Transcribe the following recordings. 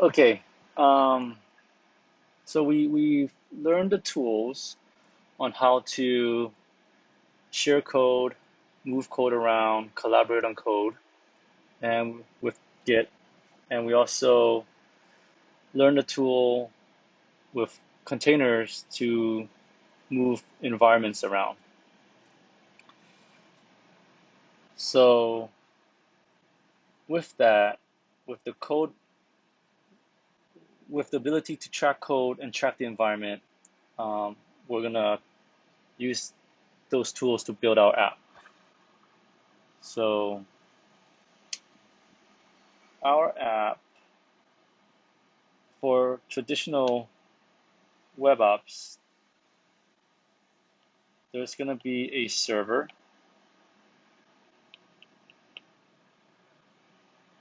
Okay, um, so we've learned the tools on how to share code, move code around, collaborate on code, and with Git. And we also learned the tool with containers to move environments around. So with that, with the code, with the ability to track code and track the environment, we're gonna use those tools to build our app. So our app for traditional web apps, there's going to be a server,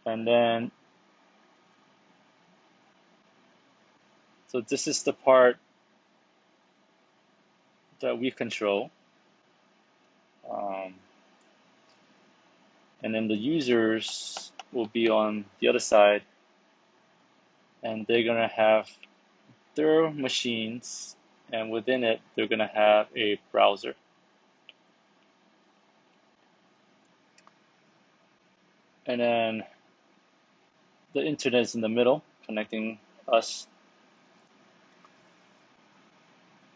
and then so this is the part that we control, um, and then the users will be on the other side, and they're going to have their machines, and within it they're going to have a browser. And then the internet is in the middle, connecting us.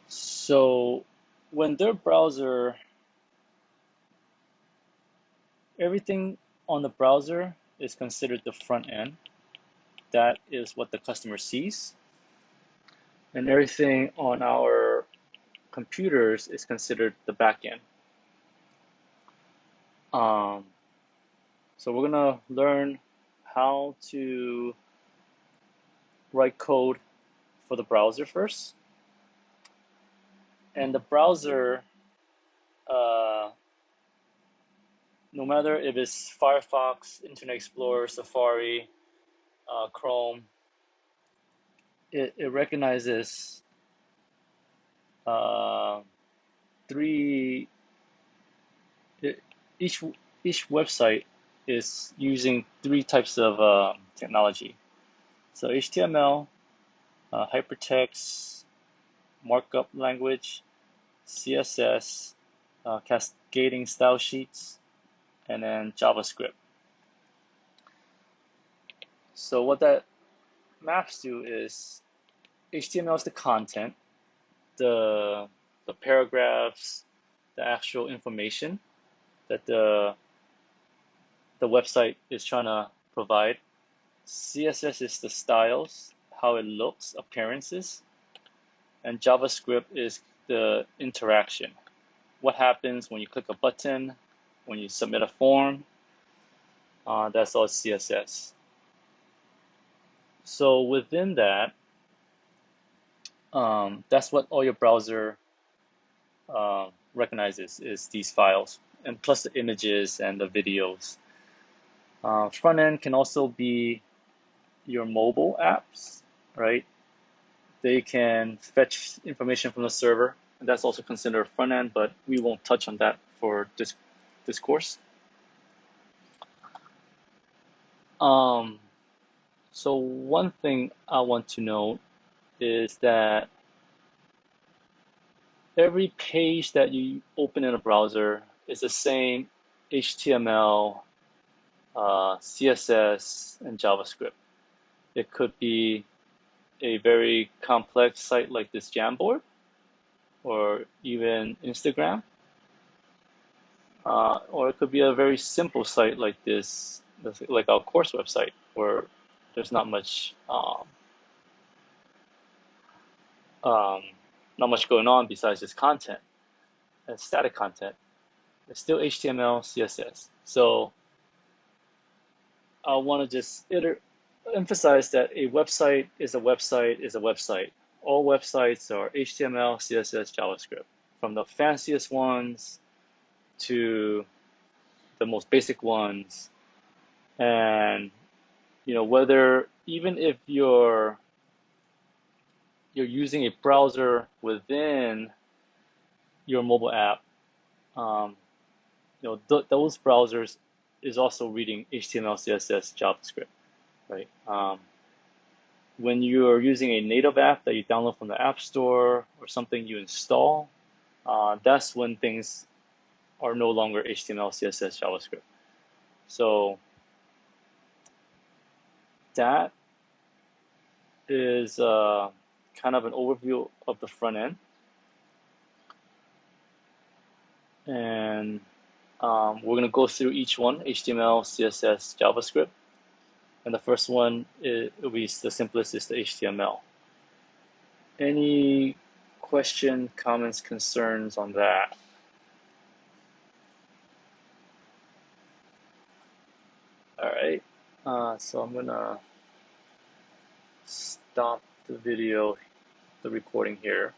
So when their browser, everything on the browser is considered the front end. That is what the customer sees. And everything on our computers is considered the back end. So we're gonna learn how to write code for the browser first. And the browser, no matter if it's Firefox, Internet Explorer, Safari, Chrome, it recognizes three. Each website is using three types of technology. So HTML, hypertext, markup language, CSS, cascading style sheets, and then JavaScript. So what that maps to is HTML is the content, the paragraphs, the actual information that the website is trying to provide. CSS is the styles, how it looks, appearances, and JavaScript is the interaction. What happens when you click a button, when you submit a form, that's all CSS. So within that, that's what all your browser recognizes is these files, and plus the images and the videos. Front end can also be your mobile apps, right? They can fetch information from the server, and that's also considered front end, but we won't touch on that for this course. So one thing I want to note is that every page that you open in a browser is the same HTML, CSS, and JavaScript. It could be a very complex site like this Jamboard, or even Instagram, or it could be a very simple site like this, like our course website, where there's not much going on besides just content and static content. It's still HTML, CSS. So I want to just emphasize that a website is a website is a website. All websites are HTML, CSS, JavaScript, from the fanciest ones to the most basic ones. And whether even if you're using a browser within your mobile app, those browsers is also reading HTML, CSS, JavaScript, right? when you're using a native app that you download from the App Store or something you install, that's when things are no longer HTML, CSS, JavaScript. So that is kind of an overview of the front end. And we're going to go through each one, HTML, CSS, JavaScript. And the first one, will be the simplest, is the HTML. Any question, comments, concerns on that? All right, so I'm gonna stop the video, the recording here.